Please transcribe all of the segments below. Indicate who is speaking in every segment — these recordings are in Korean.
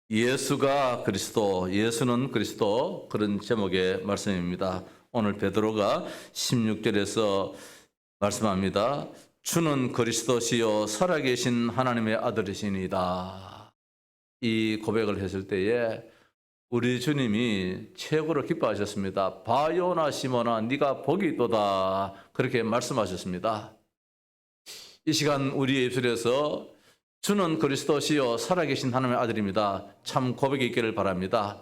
Speaker 1: 예수가 그리스도, 예수는 그리스도, 그런 제목의 말씀입니다. 오늘 베드로가 16절에서 말씀합니다. 주는 그리스도시요 살아계신 하나님의 아들이시니이다. 이 고백을 했을 때에 우리 주님이 최고로 기뻐하셨습니다. 바요나 시몬아 네가 복이 있도다, 그렇게 말씀하셨습니다. 이 시간 우리의 입술에서 주는 그리스도시요 살아계신 하나님의 아들입니다, 참 고백이 있기를 바랍니다.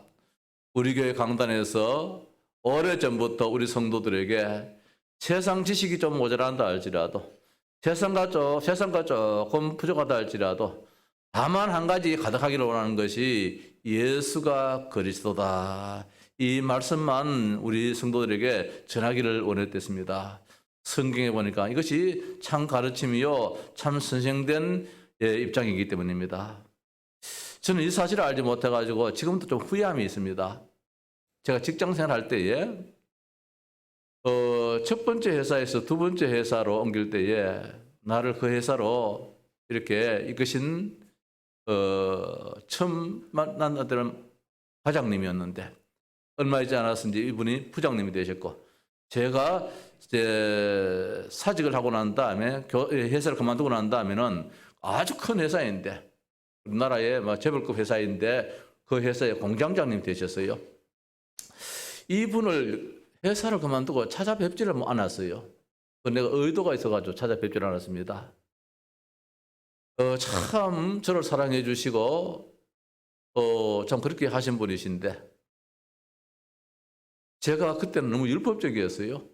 Speaker 1: 우리 교회 강단에서 오래전부터 우리 성도들에게 세상 지식이 좀 모자란다 할지라도, 세상과 조금 부족하다 할지라도 다만 한 가지 가득하기를 원하는 것이 예수가 그리스도다, 이 말씀만 우리 성도들에게 전하기를 원했습니다. 성경에 보니까 이것이 참 가르침이요 참 선생된 입장이기 때문입니다. 저는 이 사실을 알지 못해가지고 지금도 좀 후회함이 있습니다. 제가 직장생활 할 때에 첫 번째 회사에서 두 번째 회사로 옮길 때에 나를 그 회사로 이렇게 이끄신 처음 만난 어떤 과장님이었는데, 얼마 있지 않았는지 이분이 부장님이 되셨고, 제가 이제 사직을 하고 난 다음에 회사를 그만두고 난 다음에는 아주 큰 회사인데, 우리나라의 재벌급 회사인데 그 회사의 공장장님 되셨어요. 이분을 회사를 그만두고 찾아뵙지를 않았어요. 내가 의도가 있어가지고 찾아뵙지를 않았습니다. 참 저를 사랑해 주시고 참 그렇게 하신 분이신데, 제가 그때는 너무 율법적이었어요.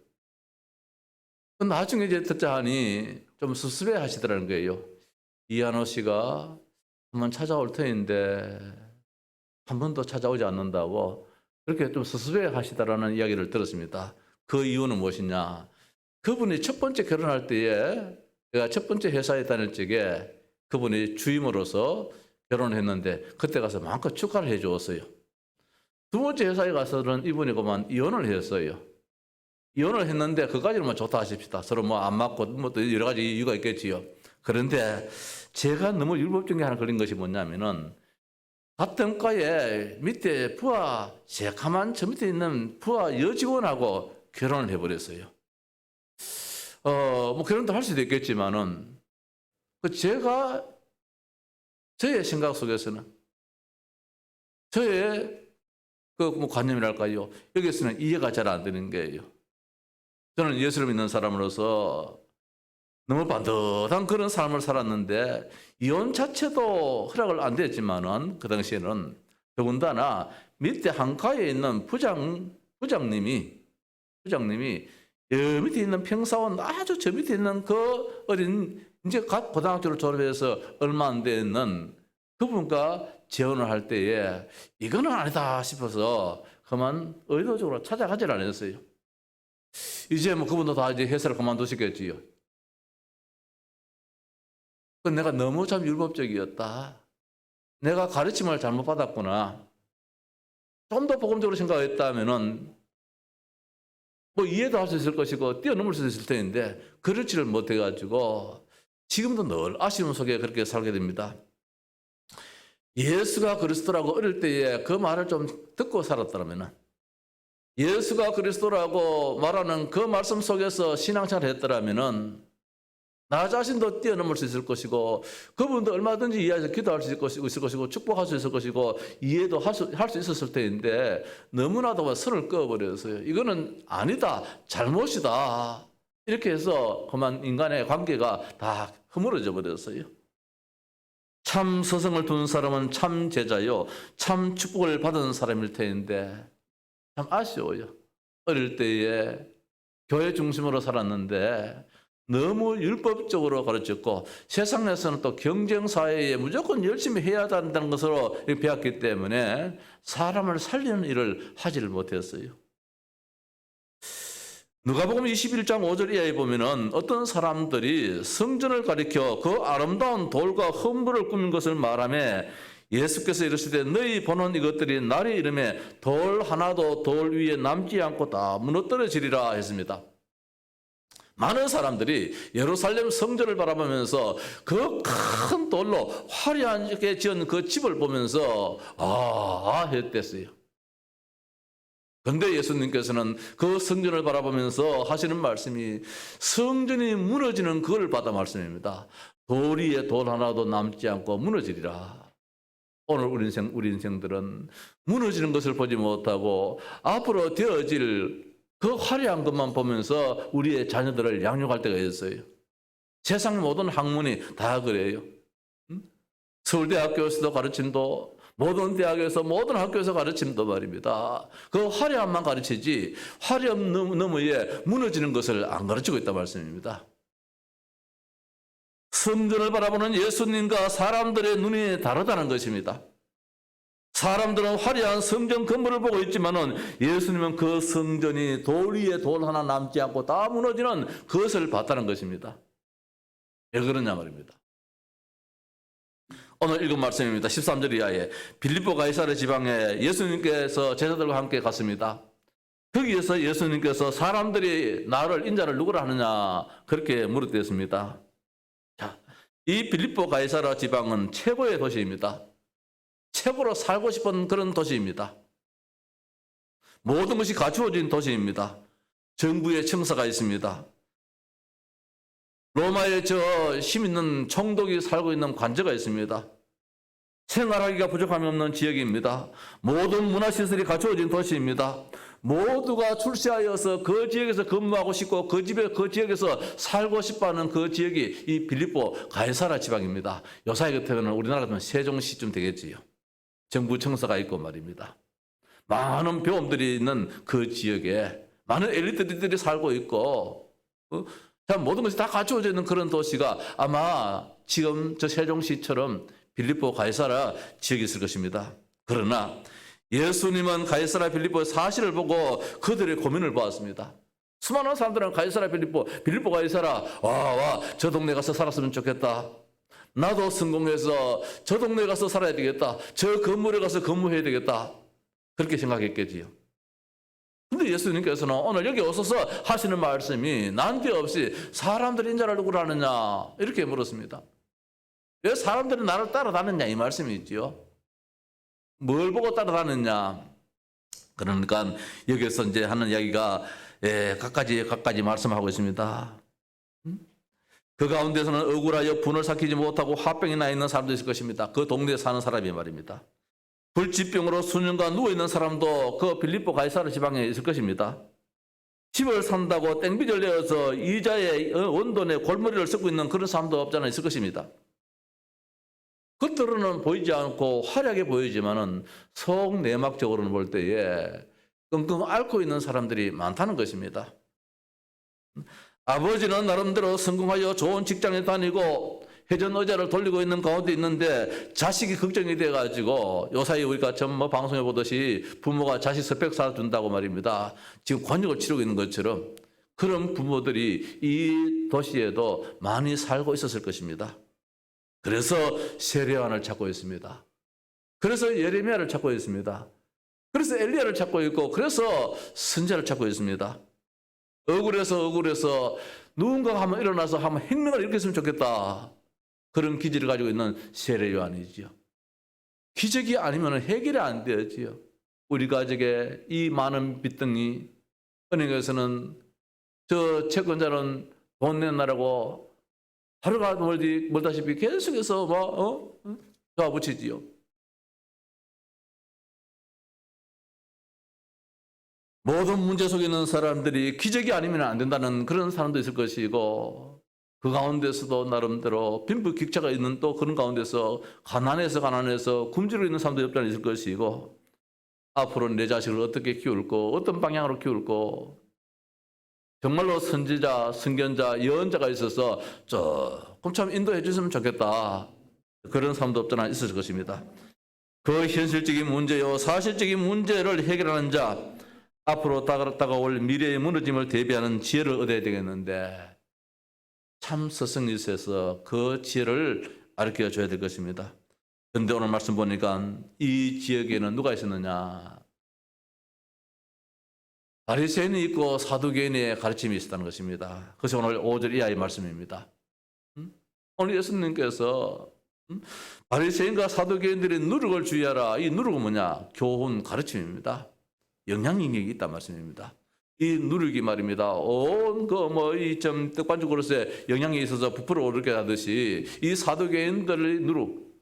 Speaker 1: 나중에 이제 듣자 하니 좀 섭섭해 하시더라는 거예요. 이한호 씨가 한번 찾아올 터인데 한 번도 찾아오지 않는다고 그렇게 좀 섭섭해 하시더라는 이야기를 들었습니다. 그 이유는 무엇이냐? 그분이 첫 번째 결혼할 때에, 제가 첫 번째 회사에 다닐 적에 그분이 주임으로서 결혼을 했는데 그때 가서 마음껏 축하를 해 주었어요. 두 번째 회사에 가서는 이분이 그만 이혼을 했어요. 이혼을 했는데 그까지는 좋다 하십시다. 서로 안 맞고 또 여러 가지 이유가 있겠지요. 그런데 제가 너무 율법적인 하나 걸린 것이 뭐냐면은, 같은 과에 밑에 부하 새카만 저 밑에 있는 부하 여직원하고 결혼을 해버렸어요. 결혼도 할 수도 있겠지만은 제가 저의 생각 속에서는, 저의 관념이랄까요, 여기서는 이해가 잘 안 되는 거예요. 저는 예수를 믿는 사람으로서 너무 반듯한 그런 삶을 살았는데, 이혼 자체도 허락을 안 됐지만은 그 당시에는 더군다나 밑에 한가에 있는 부장님이 여 밑에 있는 평사원, 아주 저 밑에 있는 그 어린, 이제 갓 고등학교를 졸업해서 얼마 안 되는 그분과 재혼을 할 때에 이거는 아니다 싶어서 그만 의도적으로 찾아가질 않았어요. 이제 그분도 다 이제 회사를 그만두시겠지요. 내가 너무 참 율법적이었다, 내가 가르침을 잘못 받았구나, 좀 더 복음적으로 생각했다면은 이해도 할 수 있을 것이고 뛰어넘을 수 있을 텐데 그렇지를 못해가지고 지금도 늘 아쉬움 속에 그렇게 살게 됩니다. 예수가 그리스도라고 어릴 때에 그 말을 좀 듣고 살았더라면, 예수가 그리스도라고 말하는 그 말씀 속에서 신앙생활을 했더라면 나 자신도 뛰어넘을 수 있을 것이고, 그분도 얼마든지 이해해서 기도할 수 있을 것이고 축복할 수 있을 것이고 이해도 할 수 있었을 텐데, 너무나도 선을 그어버렸어요. 이거는 아니다, 잘못이다, 이렇게 해서 그만 인간의 관계가 다 허물어져 버렸어요. 참 서성을 둔 사람은 참 제자요 참 축복을 받은 사람일 텐데 참 아쉬워요. 어릴 때에 교회 중심으로 살았는데 너무 율법적으로 가르쳤고, 세상에서는 또 경쟁사회에 무조건 열심히 해야 한다는 것으로 배웠기 때문에 사람을 살리는 일을 하지를 못했어요. 누가복음 21장 5절 이하에 보면은 어떤 사람들이 성전을 가리켜 그 아름다운 돌과 헌물을 꾸민 것을 말하며 예수께서 이르시되 너희 보는 이것들이 날이 이르매 돌 하나도 돌 위에 남지 않고 다 무너뜨려지리라 했습니다. 많은 사람들이 예루살렘 성전을 바라보면서 그 큰 돌로 화려하게 지은 그 집을 보면서 했댔어요. 그런데 예수님께서는 그 성전을 바라보면서 하시는 말씀이 성전이 무너지는 그걸 받아 말씀입니다. 돌 위에 돌 하나도 남지 않고 무너지리라. 오늘 우리 인생들은 무너지는 것을 보지 못하고 앞으로 되어질 그 화려한 것만 보면서 우리의 자녀들을 양육할 때가 있어요. 세상 모든 학문이 다 그래요. 서울대학교에서도 가르침도, 모든 대학에서 모든 학교에서 가르침도 말입니다. 그 화려함만 가르치지 화려함 너머에 무너지는 것을 안 가르치고 있단 말씀입니다. 성전을 바라보는 예수님과 사람들의 눈이 다르다는 것입니다. 사람들은 화려한 성전 건물을 보고 있지만은 예수님은 그 성전이 돌 위에 돌 하나 남지 않고 다 무너지는 그것을 봤다는 것입니다. 왜 그러냐 말입니다. 오늘 읽은 말씀입니다. 13절 이하에 빌립보 가이사랴 지방에 예수님께서 제자들과 함께 갔습니다. 거기에서 예수님께서 사람들이 나를 인자를 누구라 하느냐 그렇게 물었댔습니다. 자, 이 빌립보 가이사랴 지방은 최고의 도시입니다. 최고로 살고 싶은 그런 도시입니다. 모든 것이 갖추어진 도시입니다. 정부의 청사가 있습니다. 로마의 힘 있는 총독이 살고 있는 관저가 있습니다. 생활하기가 부족함이 없는 지역입니다. 모든 문화시설이 갖추어진 도시입니다. 모두가 출세하여서 그 지역에서 근무하고 싶고 그 지역에서 살고 싶어하는 그 지역이 이 빌립보 가이사랴 지방입니다. 요사이 같으면 우리나라 같으면 세종시쯤 되겠지요. 정부 청사가 있고 말입니다. 많은 배움들이 있는 그 지역에 많은 엘리트들이 살고 있고 모든 것이 다 갖추어져 있는 그런 도시가 아마 지금 저 세종시처럼 빌립보 가이사랴 지역이 있을 것입니다. 그러나 예수님은 가이사랴 빌립보의 사실을 보고 그들의 고민을 보았습니다. 수많은 사람들은 가이사랴 빌립보 가이사랴 저 동네 가서 살았으면 좋겠다. 나도 성공해서 저 동네에 가서 살아야 되겠다. 저 건물에 가서 근무해야 되겠다. 그렇게 생각했겠지요. 근데 예수님께서는 오늘 여기 오셔서 하시는 말씀이 난데없이 사람들이 인자를 누구라 하느냐 이렇게 물었습니다. 왜 사람들이 나를 따라다녔냐 이 말씀이지요. 뭘 보고 따라다녔냐. 그러니까 여기서 이제 하는 이야기가 각가지 말씀하고 있습니다. 그 가운데서는 억울하여 분을 삭히지 못하고 화병이 나 있는 사람도 있을 것입니다. 그 동네에 사는 사람이 말입니다. 불치병으로 수년간 누워있는 사람도 그 빌립보 가이사랴 지방에 있을 것입니다. 집을 산다고 땡빚을 내어서 이자의 원돈에 골머리를 썩고 있는 그런 사람도 없잖아 있을 것입니다. 겉으로는 보이지 않고 화려하게 보이지만은 속 내막적으로는 볼 때에 끙끙 앓고 있는 사람들이 많다는 것입니다. 아버지는 나름대로 성공하여 좋은 직장에 다니고 회전 의자를 돌리고 있는 가운데 있는데 자식이 걱정이 돼가지고 요사이 우리가 방송에 보듯이 부모가 자식 스펙 쌓아준다고 말입니다. 지금 권역을 치르고 있는 것처럼 그런 부모들이 이 도시에도 많이 살고 있었을 것입니다. 그래서 세례요한을 찾고 있습니다. 그래서 예레미야를 찾고 있습니다. 그래서 엘리야를 찾고 있고 그래서 선지자를 찾고 있습니다. 억울해서 누군가가 한번 일어나서 한번 혁명을 일으켰으면 좋겠다. 그런 기질을 가지고 있는 세례요한이지요. 기적이 아니면 해결이 안 되지요. 우리 가족의 이 많은 빚덩이, 은행에서는 저 채권자는 돈 내놔라고 하루가 멀다시피 계속해서 잡아붙이지요. 모든 문제 속에 있는 사람들이 기적이 아니면 안 된다는 그런 사람도 있을 것이고 그 가운데서도 나름대로 빈부격차가 있는 또 그런 가운데서 가난해서 굶주려 있는 사람도 없지 않아 있을 것이고 앞으로 내 자식을 어떻게 키울고 어떤 방향으로 키울고 정말로 선지자, 선견자, 예언자가 있어서 조금 참 인도해 주시면 좋겠다. 그런 사람도 없지 않아 있을 것입니다. 그 현실적인 문제요 사실적인 문제를 해결하는 자 앞으로 다가올 미래의 무너짐을 대비하는 지혜를 얻어야 되겠는데 참 스승이셔서 그 지혜를 가르쳐 줘야 될 것입니다. 그런데 오늘 말씀 보니까 이 지역에는 누가 있었느냐? 바리새인이 있고 사두개인의 가르침이 있었다는 것입니다. 그래서 오늘 5절 이하의 말씀입니다. 오늘 예수님께서 바리새인과 사두개인들의 누룩을 주의하라. 이 누룩은 뭐냐? 교훈, 가르침입니다. 영향력이 있단 말씀입니다. 이 누룩이 말입니다. 온 이점 떡반죽 그릇에 영향이 있어서 부풀어 오르게 하듯이 이 사두개인들의 누룩,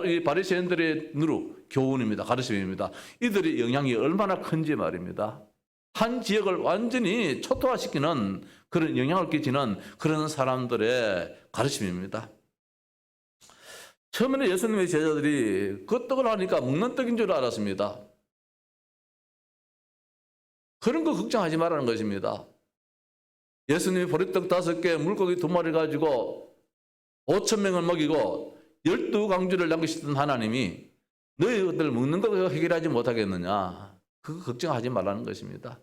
Speaker 1: 이 바리새인들의 누룩, 교훈입니다. 가르침입니다. 이들의 영향이 얼마나 큰지 말입니다. 한 지역을 완전히 초토화시키는 그런 영향을 끼치는 그런 사람들의 가르침입니다. 처음에는 예수님의 제자들이 그 떡을 하니까 먹는 떡인 줄 알았습니다. 그런 거 걱정하지 말라는 것입니다. 예수님이 보리떡 5개, 물고기 2마리 가지고 5,000명을 먹이고 12강주를 남기시던 하나님이 너희들 먹는 거 해결하지 못하겠느냐. 그거 걱정하지 말라는 것입니다.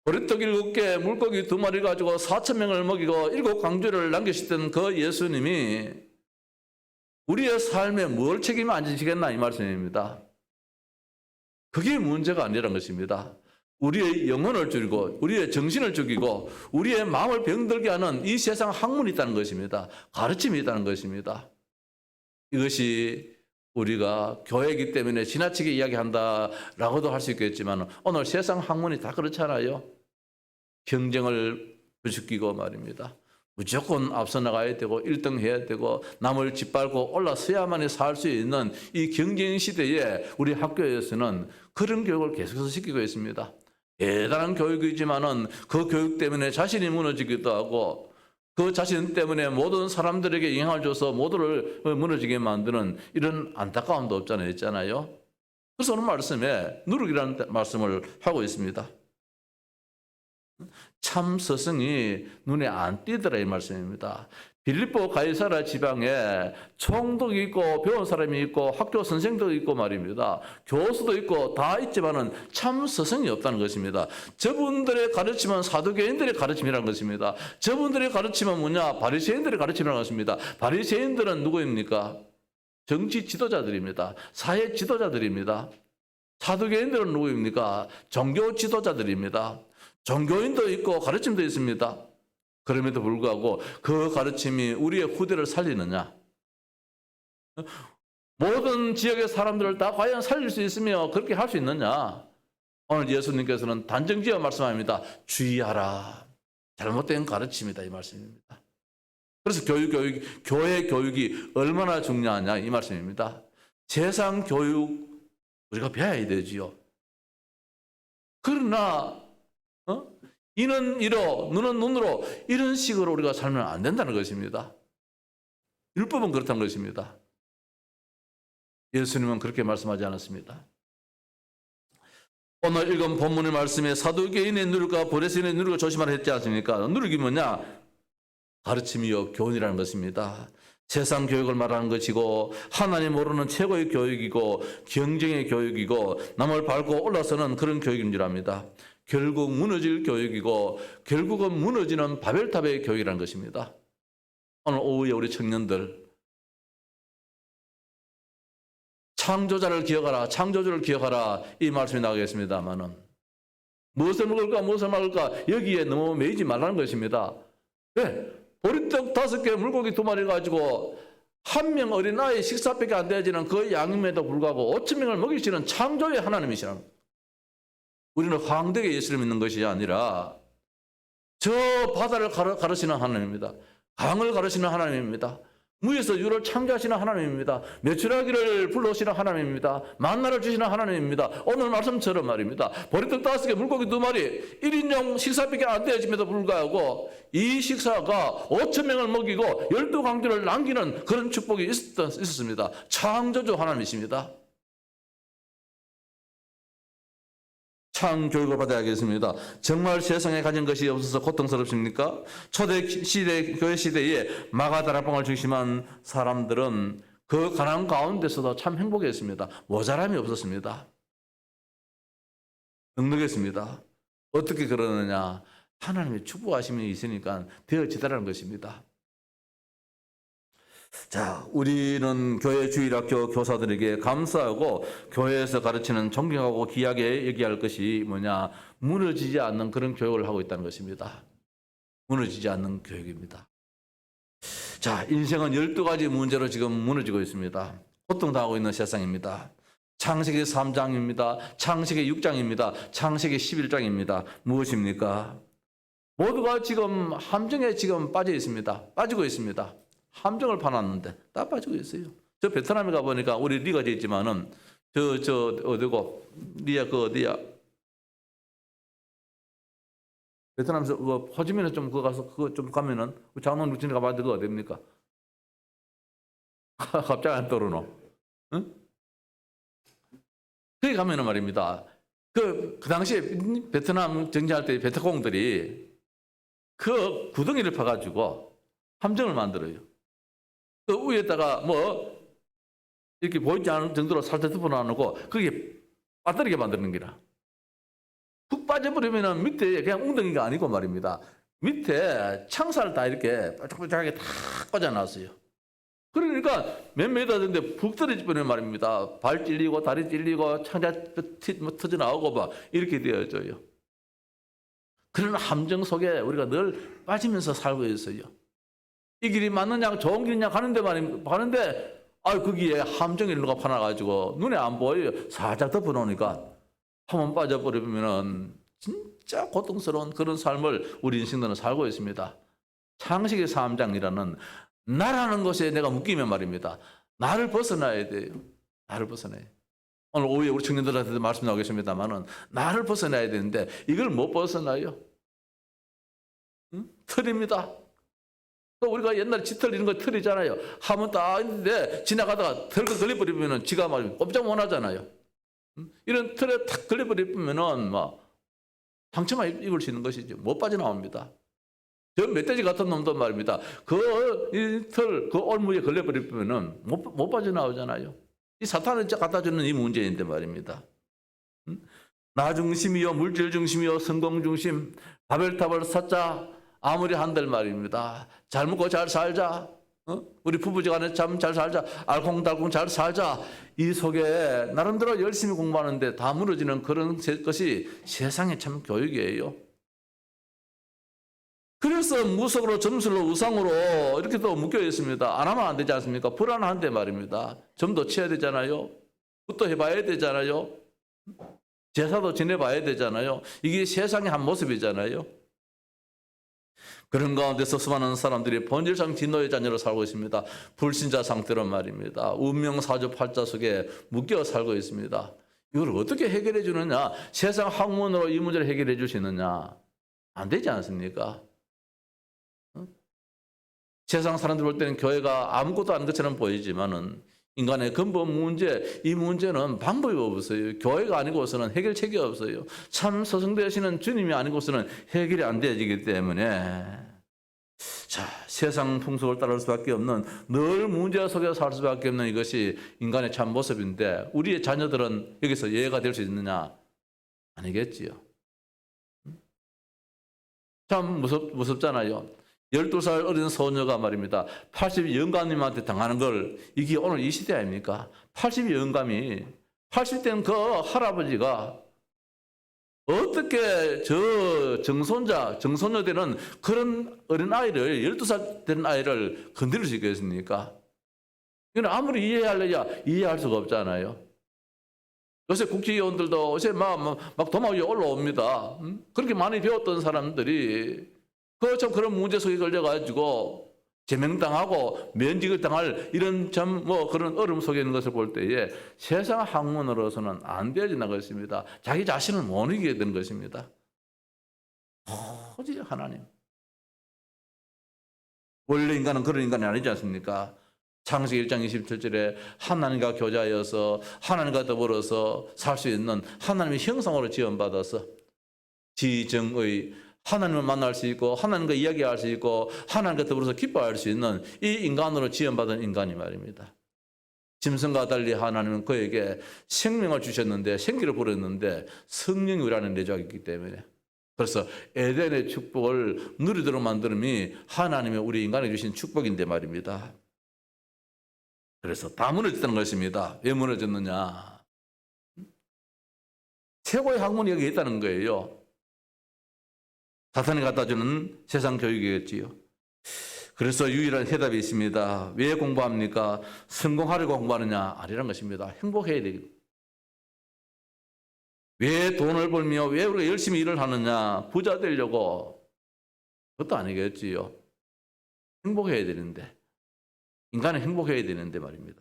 Speaker 1: 보리떡 7개, 물고기 2마리 가지고 4,000명을 먹이고 7강주를 남기시던 그 예수님이 우리의 삶에 뭘 책임을 안 지시겠나 이 말씀입니다. 그게 문제가 아니라는 것입니다. 우리의 영혼을 죽이고 우리의 정신을 죽이고 우리의 마음을 병들게 하는 이 세상 학문이 있다는 것입니다. 가르침이 있다는 것입니다. 이것이 우리가 교회이기 때문에 지나치게 이야기한다라고도 할 수 있겠지만 오늘 세상 학문이 다 그렇잖아요. 경쟁을 부추기고 말입니다. 무조건 앞서 나가야 되고 1등 해야 되고 남을 짓밟고 올라서야만이 살 수 있는 이 경쟁 시대에 우리 학교에서는 그런 교육을 계속해서 시키고 있습니다. 대단한 교육이지만은 그 교육 때문에 자신이 무너지기도 하고 그 자신 때문에 모든 사람들에게 영향을 줘서 모두를 무너지게 만드는 이런 안타까움도 없잖아요. 있잖아요. 그래서 오늘 말씀에 누룩이라는 말씀을 하고 있습니다. 참 스승이 눈에 안 띄더라 이 말씀입니다. 빌립보 가이사라 지방에 총독이 있고 배운 사람이 있고 학교 선생도 있고 말입니다. 교수도 있고 다 있지만은 참 스승이 없다는 것입니다. 저분들의 가르침은 사두개인들의 가르침이라는 것입니다. 저분들의 가르침은 뭐냐? 바리새인들의 가르침이라는 것입니다. 바리새인들은 누구입니까? 정치 지도자들입니다. 사회 지도자들입니다. 사두개인들은 누구입니까? 종교 지도자들입니다. 종교인도 있고 가르침도 있습니다. 그럼에도 불구하고 그 가르침이 우리의 후대를 살리느냐? 모든 지역의 사람들을 다 과연 살릴 수 있으며 그렇게 할 수 있느냐? 오늘 예수님께서는 단정지어 말씀합니다. 주의하라. 잘못된 가르침이다 이 말씀입니다. 그래서 교회 교육이 얼마나 중요하냐 이 말씀입니다. 세상 교육 우리가 배워야 되지요. 그러나 이는 이로 눈은 눈으로 이런 식으로 우리가 살면 안 된다는 것입니다. 율법은 그렇다는 것입니다. 예수님은 그렇게 말씀하지 않았습니다. 오늘 읽은 본문의 말씀에 사두개인의 누룩과 바리새인의 누룩을 조심하라 했지 않습니까? 누룩이 뭐냐? 가르침이요 교훈이라는 것입니다. 세상 교육을 말하는 것이고 하나님 모르는 최고의 교육이고 경쟁의 교육이고 남을 밟고 올라서는 그런 교육인 줄 압니다. 결국 무너질 교육이고 결국은 무너지는 바벨탑의 교육이라는 것입니다. 오늘 오후에 우리 청년들 창조자를 기억하라, 창조주를 기억하라 이 말씀이 나오겠습니다만은 무엇을 먹을까 무엇을 말을까 여기에 너무 매이지 말라는 것입니다. 왜? 보리떡 5개 물고기 2마리 가지고 한 명 어린아이 식사밖에 안 되지는 그 양임에도 불구하고 5,000명을 먹이시는 창조의 하나님이시라는 거예요. 우리는 황되게 예수를 믿는 것이 아니라 저 바다를 가르치는 하나님입니다. 강을 가르치는 하나님입니다. 무에서 유를 창조하시는 하나님입니다. 메추라기를 불러오시는 하나님입니다. 만나를 주시는 하나님입니다. 오늘 말씀처럼 말입니다. 보리떡 5개 물고기 2마리 1인용 식사밖에 안 되어짐에도 불구하고 이 식사가 5,000명을 먹이고 12강주를 남기는 그런 축복이 있었습니다. 창조주 하나님이십니다. 참 교육을 받아야겠습니다. 정말 세상에 가진 것이 없어서 고통스럽습니까? 초대 시대, 교회 시대에 마가다락방을 중심한 사람들은 그 가난 가운데서도 참 행복했습니다. 모자람이 없었습니다. 넉넉했습니다. 어떻게 그러느냐? 하나님의 축복하심이 있으니까 되어지다라는 것입니다. 자, 우리는 교회 주일학교 교사들에게 감사하고 교회에서 가르치는 존경하고 귀하게 얘기할 것이 뭐냐? 무너지지 않는 그런 교육을 하고 있다는 것입니다. 무너지지 않는 교육입니다. 자, 인생은 12가지 문제로 지금 무너지고 있습니다. 고통당하고 있는 세상입니다. 창세기 3장입니다. 창세기 6장입니다. 창세기 11장입니다. 무엇입니까? 모두가 지금 함정에 지금 빠져 있습니다. 빠지고 있습니다. 함정을 파놨는데 다 빠지고 있어요. 저 베트남에 가보니까 우리 리가 되어 있지만은 어디고 리야 그 어디야 베트남에서 그 호지민에 좀 그거 가서 그거 좀 가면은 장롱 루틴에 가봤는데 그거 어딥니까? 갑자기 안 떠오르노? 응? 거기 가면은 말입니다. 그 당시에 베트남 정치할 때 베트공들이 그 구덩이를 파가지고 함정을 만들어요. 그 위에다가 뭐 이렇게 보이지 않을 정도로 살짝 덮어놔놓고 그게 빠뜨리게 만드는 기라. 푹 빠져버리면 밑에 그냥 웅덩이가 아니고 말입니다. 밑에 창살을 다 이렇게 뾰족뾰족하게 다 꽂아놨어요. 그러니까 몇 메다 되는데 푹 떨어지면 말입니다. 발 찔리고 다리 찔리고 창자 터져나오고 막 이렇게 되어져요. 그런 함정 속에 우리가 늘 빠지면서 살고 있어요. 이 길이 맞느냐 좋은 길이냐 가는데 말입니다. 가는데 거기에 함정이 누가 파놔가지고 눈에 안 보여요. 살짝 덮어놓으니까 한번 빠져버리면 진짜 고통스러운 그런 삶을 우리 인생들은 살고 있습니다. 창세기 3장이라는 나라는 것에 내가 묶이면 말입니다. 나를 벗어나야 돼요. 나를 벗어나야 돼요. 오늘 오후에 우리 청년들한테도 말씀 나오겠습니다만은 나를 벗어나야 되는데 이걸 못 벗어나요. 응? 틀입니다. 우리가 옛날에 짙을 이런 거 틀이잖아요. 하면 딱 있는데 지나가다가 털고 걸려버리면 지가 말이면 꼼짝 못 하잖아요. 이런 틀에 탁 걸려버리면은 상처만 입을 수 있는 것이죠. 못 빠져나옵니다. 저 멧돼지 같은 놈도 말입니다. 그 올무에 걸려버리면은 못 빠져나오잖아요. 이 사탄을 갖다 주는 이 문제인데 말입니다. 나 중심이요, 물질 중심이요, 성공 중심, 바벨탑을 쌓자. 아무리 한들 말입니다. 잘 먹고 잘 살자. 우리 부부지간에 참 잘 살자. 알콩달콩 잘 살자. 이 속에 나름대로 열심히 공부하는데 다 무너지는 그런 것이 세상의 참 교육이에요. 그래서 무속으로 점술로 우상으로 이렇게 또 묶여 있습니다. 안 하면 안 되지 않습니까? 불안한데 말입니다. 점도 쳐야 되잖아요. 굿도 해봐야 되잖아요. 제사도 지내봐야 되잖아요. 이게 세상의 한 모습이잖아요. 그런 가운데서 수많은 사람들이 본질상 진노의 자녀로 살고 있습니다. 불신자 상태로 말입니다. 운명사주팔자 속에 묶여 살고 있습니다. 이걸 어떻게 해결해 주느냐? 세상 학문으로 이 문제를 해결해 주시느냐? 안 되지 않습니까? 세상 사람들 볼 때는 교회가 아무것도 아닌 것처럼 보이지만은 인간의 근본 문제, 이 문제는 방법이 없어요. 교회가 아니고서는 해결책이 없어요. 참 서성되시는 주님이 아니고서는 해결이 안 되어지기 때문에 자, 세상 풍속을 따를 수밖에 없는 늘 문제 속에 살 수밖에 없는 이것이 인간의 참 모습인데 우리의 자녀들은 여기서 예외가 될 수 있느냐? 아니겠지요. 참 무섭잖아요. 12살 어린 소녀가 말입니다. 80 영감님한테 당하는 걸 이게 오늘 이 시대 아닙니까? 80 영감이 80된 그 할아버지가 어떻게 저 정소녀 되는 그런 어린아이를 12살 된 아이를 건드릴 수 있겠습니까? 이건 아무리 이해하려야 이해할 수가 없잖아요. 요새 국회의원들도 요새 막 도마 위에 올라옵니다. 그렇게 많이 배웠던 사람들이 그런 문제 속에 걸려가지고 제명당하고 면직을 당할 이런 그런 어려움 속에 있는 것을 볼 때에 세상 학문으로서는 안 되어지는 것입니다. 자기 자신을 못 이기게 되는 것입니다. 오직 하나님. 원래 인간은 그런 인간이 아니지 않습니까? 창세기 1장 27절에 하나님과 교제하여서 하나님과 더불어서 살 수 있는 하나님의 형상으로 지원받아서 지정의 하나님을 만날 수 있고 하나님과 이야기할 수 있고 하나님과 더불어서 기뻐할 수 있는 이 인간으로 지원받은 인간이 말입니다. 짐승과 달리 하나님은 그에게 생명을 주셨는데 생기를 부렸는데 성령이 우리 안에 내주하기 때문에 그래서 에덴의 축복을 누리도록 만드름이 하나님의 우리 인간에 주신 축복인데 말입니다. 그래서 다 무너졌다는 것입니다. 왜 무너졌느냐? 최고의 학문이 여기 있다는 거예요. 사탄이 갖다주는 세상 교육이겠지요. 그래서 유일한 해답이 있습니다. 왜 공부합니까? 성공하려고 공부하느냐? 아니란 것입니다. 행복해야 되겠다. 왜 돈을 벌며 왜 우리가 열심히 일을 하느냐? 부자 되려고. 그것도 아니겠지요. 행복해야 되는데. 인간은 행복해야 되는데 말입니다.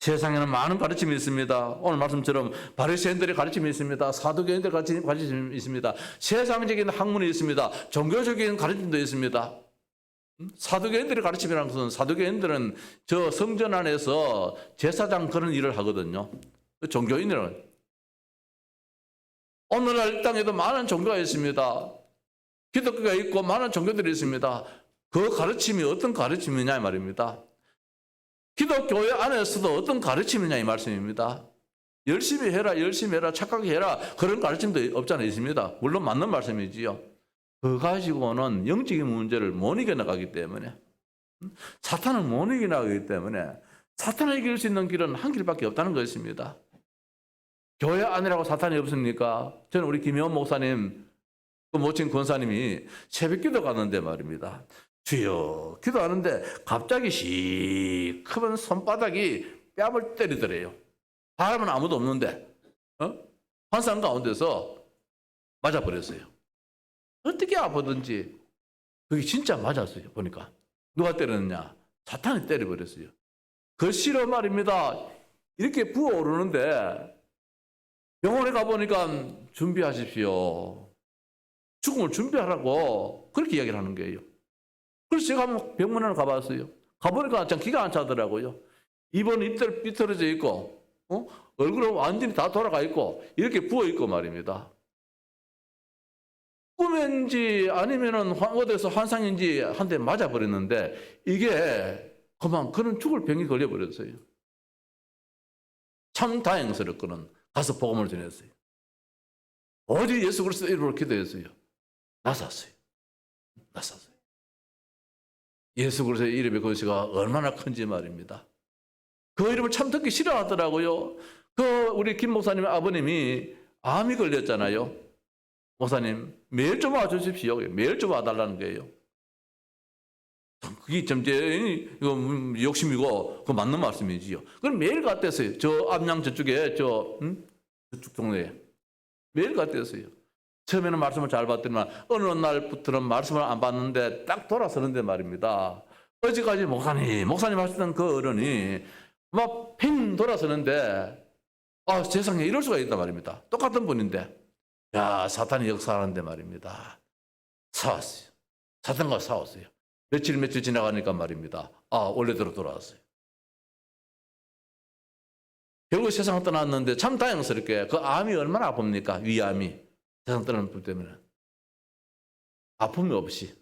Speaker 1: 세상에는 많은 가르침이 있습니다. 오늘 말씀처럼 바리새인들의 가르침이 있습니다. 사두개인들의 가르침이 있습니다. 세상적인 학문이 있습니다. 종교적인 가르침도 있습니다. 사두개인들의 가르침이라는 것은 사두개인들은 저 성전 안에서 제사장 그런 일을 하거든요. 종교인들은 오늘날 땅에도 많은 종교가 있습니다. 기독교가 있고 많은 종교들이 있습니다. 그 가르침이 어떤 가르침이냐 이 말입니다. 기독교회 안에서도 어떤 가르침이냐 이 말씀입니다. 열심히 해라, 열심히 해라, 착하게 해라 그런 가르침도 없잖아요. 있습니다. 물론 맞는 말씀이지요. 그거 가지고는 영적인 문제를 못 이겨나가기 때문에 사탄을 못 이겨나가기 때문에 사탄을 이길 수 있는 길은 한 길밖에 없다는 것입니다. 교회 안이라고 사탄이 없습니까? 저는 우리 김혜원 목사님 그 모친 권사님이 새벽 기도 갔는데 말입니다. 주여 기도하는데 갑자기 시커먼 손바닥이 뺨을 때리더래요. 사람은 아무도 없는데 환상 가운데서 맞아버렸어요. 어떻게 아프든지 그게 진짜 맞았어요. 보니까 누가 때렸느냐? 사탄이 때려버렸어요. 그 시로 말입니다. 이렇게 부어오르는데 병원에 가보니까 준비하십시오. 죽음을 준비하라고 그렇게 이야기를 하는 거예요. 그래서 제가 한번 병원을 가봤어요. 가보니까 참 기가 안 차더라고요. 입은 삐뚤어져 있고 얼굴은 완전히 다 돌아가 있고 이렇게 부어있고 말입니다. 꿈인지 아니면은 어디서 환상인지 한 대 맞아버렸는데 이게 그는 죽을 병이 걸려버렸어요. 참 다행스럽고는 가서 복음을 전했어요. 어디 예수 그리스도 이름으로 기도했어요. 나섰어요. 예수 그리스도의 이름의 것이가 얼마나 큰지 말입니다. 그 이름을 참 듣기 싫어하더라고요. 우리 김 목사님의 아버님이 암이 걸렸잖아요. 목사님 매일 좀 와주십시오. 매일 좀 와달라는 거예요. 그게 좀 이거 욕심이고 그 맞는 말씀이지요. 그럼 매일 갔댔어요. 저 암양 저쪽에 저쪽 동네에 매일 갔댔어요. 처음에는 말씀을 잘 받더니만 어느 날부터는 말씀을 안 받는데 딱 돌아서는데 말입니다. 어제까지 목사님 하시던 그 어른이 막 팽 돌아서는데 세상에 이럴 수가 있단 말입니다. 똑같은 분인데 야 사탄이 역사하는데 말입니다. 싸웠어요. 사탄과 싸웠어요. 며칠 지나가니까 말입니다. 원래대로 돌아왔어요. 결국 세상을 떠났는데 참 다행스럽게 그 암이 얼마나 아픕니까? 위암이. 세상 떠나는 분 때문에. 아픔이 없이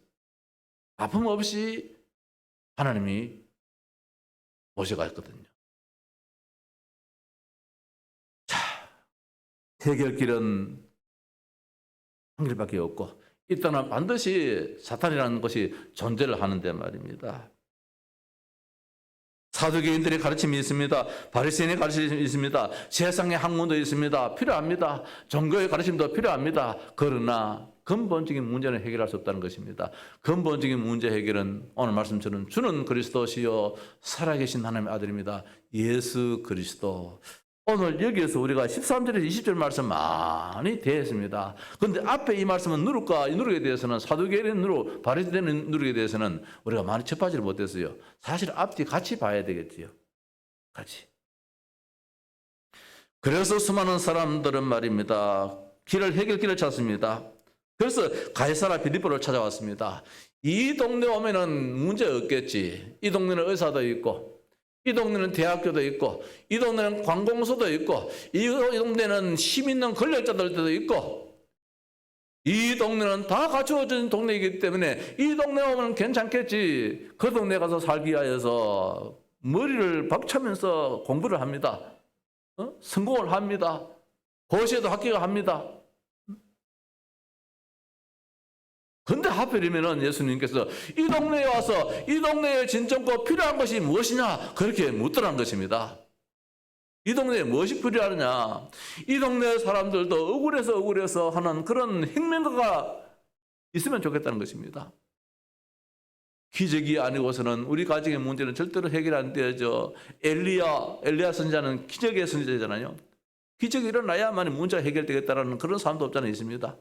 Speaker 1: 하나님이 모셔갔거든요. 자, 해결길은 한 길밖에 없고 이 땅은 반드시 사탄이라는 것이 존재를 하는데 말입니다. 사두개인들의 가르침이 있습니다. 바리새인의 가르침이 있습니다. 세상의 학문도 있습니다. 필요합니다. 종교의 가르침도 필요합니다. 그러나 근본적인 문제는 해결할 수 없다는 것입니다. 근본적인 문제 해결은 오늘 말씀처럼 주는 그리스도시요 살아계신 하나님의 아들입니다. 예수 그리스도. 오늘 여기에서 우리가 13절에서 20절 말씀 많이 대했습니다. 그런데 앞에 이 말씀은 누르게 대해서는 사두개인의 누르, 바리새인의 누르게 대해서는 우리가 많이 접하지를 못했어요. 사실 앞뒤 같이 봐야 되겠지요. 같이. 그래서 수많은 사람들은 말입니다. 해결길을 찾습니다. 그래서 가이사라 빌립보를 찾아왔습니다. 이 동네 오면은 문제 없겠지. 이 동네는 의사도 있고 이 동네는 대학교도 있고 이 동네는 관공서도 있고 이 동네는 힘 있는 권력자들도 있고 이 동네는 다 갖추어진 동네이기 때문에 이 동네 오면 괜찮겠지. 그 동네 가서 살기 위해서 머리를 박차면서 공부를 합니다. 성공을 합니다. 고시에도 합격을 합니다. 근데 하필이면은 예수님께서 이 동네에 와서 이 동네에 진정고 필요한 것이 무엇이냐 그렇게 묻더라는 것입니다. 이 동네에 무엇이 필요하느냐? 이 동네 사람들도 억울해서 하는 그런 혁명가가 있으면 좋겠다는 것입니다. 기적이 아니고서는 우리 가정의 문제는 절대로 해결 안 되죠. 엘리야 선지자는 기적의 선지자잖아요. 기적이 일어나야만 문제가 해결되겠다는 그런 사람도 없잖아요. 있습니다.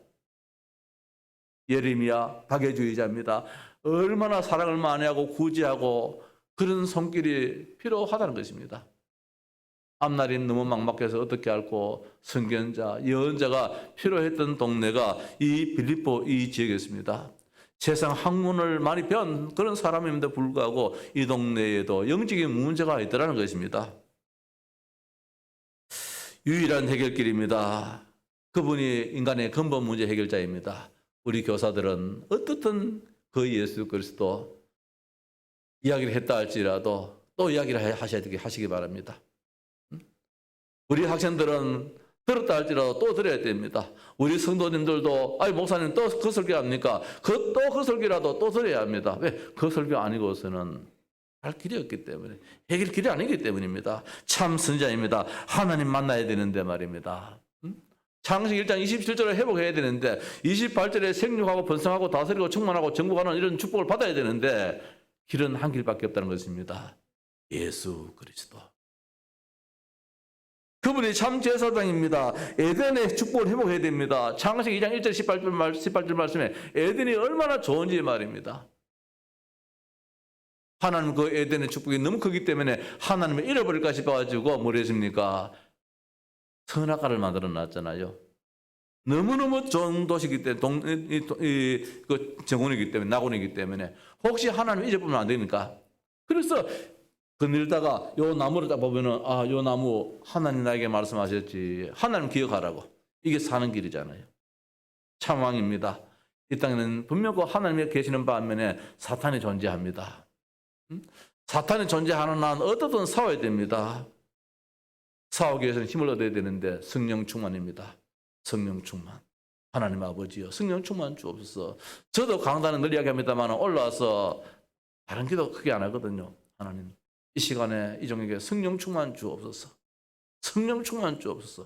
Speaker 1: 예레미야 박애주의자입니다. 얼마나 사랑을 많이 하고 구제하고 그런 손길이 필요하다는 것입니다. 앞날이 너무 막막해서 어떻게 할고 선견자, 예언자가 필요했던 동네가 이 빌립보 이 지역이었습니다. 세상 학문을 많이 배운 그런 사람임에도 불구하고 이 동네에도 영적인 문제가 있더라는 것입니다. 유일한 해결길입니다. 그분이 인간의 근본 문제 해결자입니다. 우리 교사들은 어떻든 그 예수 그리스도 이야기를 했다 할지라도 또 이야기를 하시기 바랍니다. 우리 학생들은 들었다 할지라도 또 들어야 됩니다. 우리 성도님들도 목사님 또 그 설교 합니까? 또 그 설교라도 또 들어야 합니다. 왜? 그 설교 아니고서는 할 길이 없기 때문에, 해결 길이 아니기 때문입니다. 참 선지자입니다. 하나님 만나야 되는데 말입니다. 창세기 1장 27절에 회복해야 되는데 28절에 생육하고 번성하고 다스리고 충만하고 정복하는 이런 축복을 받아야 되는데 길은 한 길밖에 없다는 것입니다. 예수 그리스도. 그분이 참 제사장입니다. 에덴의 축복을 회복해야 됩니다. 창세기 2장 1절 18절 말씀에 에덴이 얼마나 좋은지 말입니다. 하나님 그 에덴의 축복이 너무 크기 때문에 하나님을 잃어버릴까 싶어가지고 뭘 했습니까? 선악과를 만들어 놨잖아요. 너무너무 좋은 도시이기 때문에, 그 정원이기 때문에, 낙원이기 때문에 혹시 하나님을 잊어보면 안 되니까. 그래서 거닐다가 요 나무를 딱 보면은 요 나무 하나님 나에게 말씀하셨지. 하나님 기억하라고. 이게 사는 길이잖아요. 참 왕입니다. 이 땅에는 분명 그 하나님이 계시는 반면에 사탄이 존재합니다. 사탄이 존재하는 한 어떻든 싸워야 됩니다. 싸우기 위해서는 힘을 얻어야 되는데 성령 충만입니다. 성령 충만. 하나님 아버지요, 성령 충만 주옵소서. 저도 강단에 늘 이야기합니다만 올라와서 다른 기도 크게 안 하거든요. 하나님 이 시간에 이종에게 성령 충만 주옵소서. 성령 충만 주옵소서.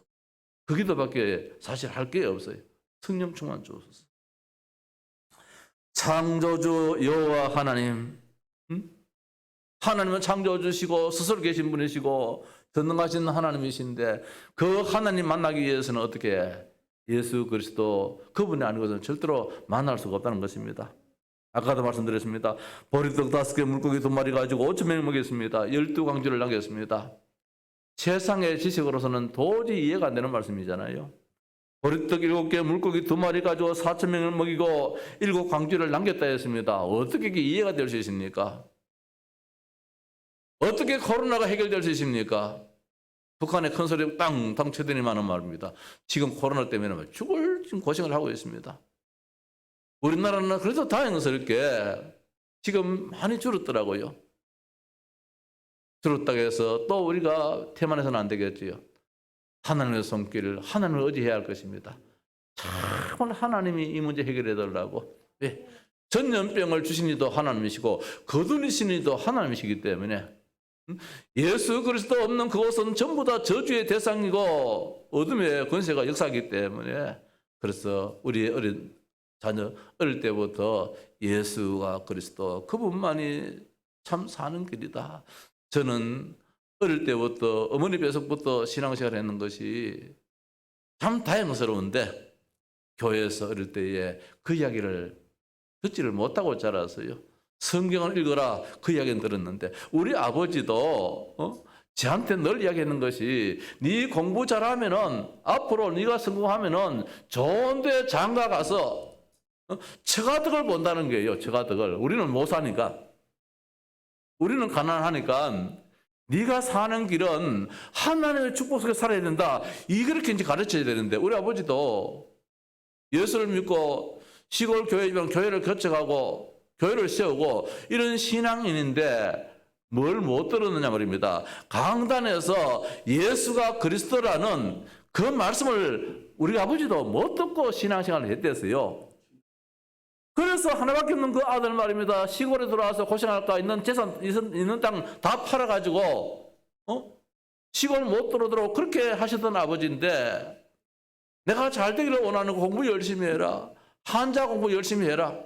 Speaker 1: 그 기도밖에 사실 할 게 없어요. 성령 충만 주옵소서. 창조주 여호와 하나님, 하나님은 창조주시고 스스로 계신 분이시고 전능하신 하나님이신데 그 하나님 만나기 위해서는 어떻게 해? 예수 그리스도 그분이 아니고서는 절대로 만날 수가 없다는 것입니다. 아까도 말씀드렸습니다. 보리떡 5개 물고기 2마리 가지고 5,000명 먹였습니다. 12광주를 남겼습니다. 세상의 지식으로서는 도저히 이해가 안 되는 말씀이잖아요. 보리떡 7개 물고기 2마리 가지고 4,000명을 먹이고 7광주를 남겼다 했습니다. 어떻게 이게 이해가 될 수 있습니까? 어떻게 코로나가 해결될 수 있습니까? 북한의 큰 소리 땅 쳐드니만 하는 말입니다. 지금 코로나 때문에 죽을 지금 고생을 하고 있습니다. 우리나라는 그래도 다행스럽게 지금 많이 줄었더라고요. 줄었다고 해서 또 우리가 태만해서는 안 되겠지요. 하나님의 손길을 하나님을 의지해야 할 것입니다. 정말 하나님이 이 문제 해결해 달라고. 왜? 전염병을 주신 이도 하나님이시고 거두리신 이도 하나님이시기 때문에 예수 그리스도 없는 그곳은 전부 다 저주의 대상이고 어둠의 권세가 역사하기 때문에 그래서 우리 어린 자녀 어릴 때부터 예수가 그리스도 그분만이 참 사는 길이다. 저는 어릴 때부터 어머니 뱃속부터 신앙생활을 했는 것이 참 다행스러운데 교회에서 어릴 때에 그 이야기를 듣지를 못하고 자랐어요. 성경을 읽어라 그 이야기는 들었는데 우리 아버지도 저한테 늘 이야기하는 것이 네 공부 잘하면은 앞으로 네가 성공하면은 좋은 데 장가 가서 처가덕을 본다는 거예요. 처가덕을. 우리는 못 사니까. 우리는 가난하니까 네가 사는 길은 하나님의 축복 속에 살아야 된다. 이렇게 이제 가르쳐야 되는데 우리 아버지도 예수를 믿고 시골 교회지만 교회를 거쳐가고 교회를 세우고 이런 신앙인인데 뭘 못 들었느냐 말입니다. 강단에서 예수가 그리스도라는 그 말씀을 우리 아버지도 못 듣고 신앙생활을 했댔어요. 그래서 하나밖에 없는 그 아들 말입니다. 시골에 들어와서 고생할까 있는 재산 있는 땅 다 팔아가지고 시골 못 들어오도록 그렇게 하시던 아버지인데 내가 잘 되기를 원하는 거 공부 열심히 해라. 한자 공부 열심히 해라.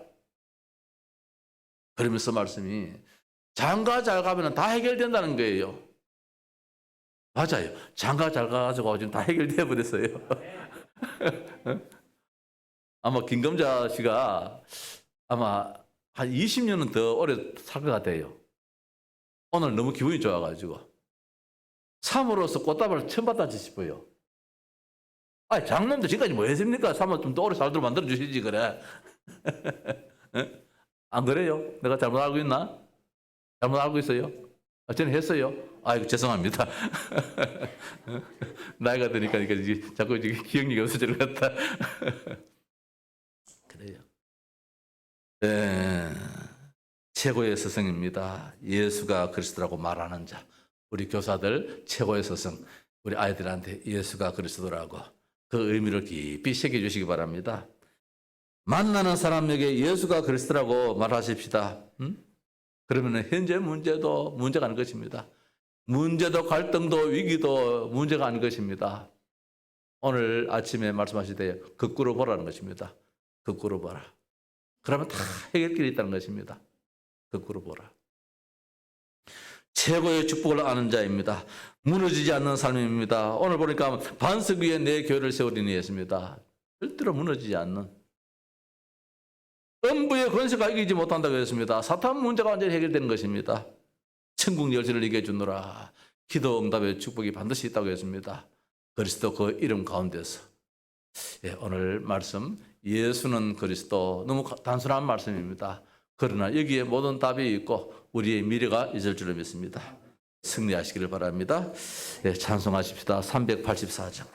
Speaker 1: 그러면서 말씀이 장가 잘 가면 다 해결된다는 거예요. 맞아요. 장가 잘 가가지고 지금 다 해결돼 버렸어요. 아마 김금자 씨가 아마 한 20년은 더 오래 살 것 같아요. 오늘 너무 기분이 좋아가지고 삼으로서 꽃다발을 처음 받았지 싶어요. 아니 장남도 지금까지 뭐 했습니까? 삼을 좀 더 오래 살도록 만들어 주시지 그래. 안 그래요? 내가 잘못 알고 있나? 잘못 알고 있어요? 저는 했어요. 아이고 죄송합니다. 나이가 드니까 이제 자꾸 기억력이 없어지는 것 같다. 그래요. 네, 최고의 스승입니다. 예수가 그리스도라고 말하는 자. 우리 교사들 최고의 스승. 우리 아이들한테 예수가 그리스도라고 그 의미를 깊이 새겨주시기 바랍니다. 만나는 사람에게 예수가 그리스도라고 말하십시다. 그러면 현재 문제도 문제가 아닌 것입니다. 문제도 갈등도 위기도 문제가 아닌 것입니다. 오늘 아침에 말씀하실 때 거꾸로 보라는 것입니다. 거꾸로 보라. 그러면 다 해결길이 있다는 것입니다. 거꾸로 보라. 최고의 축복을 아는 자입니다. 무너지지 않는 삶입니다. 오늘 보니까 반석 위에 내 교회를 세우리니 했습니다. 절대로 무너지지 않는. 음부의 권세가 이기지 못한다고 했습니다. 사탄 문제가 완전히 해결되는 것입니다. 천국 열쇠를 이겨주노라. 기도 응답의 축복이 반드시 있다고 했습니다. 그리스도 그 이름 가운데서. 오늘 말씀 예수는 그리스도 너무 단순한 말씀입니다. 그러나 여기에 모든 답이 있고 우리의 미래가 있을 줄을 믿습니다. 승리하시기를 바랍니다. 찬송하십시다. 384장.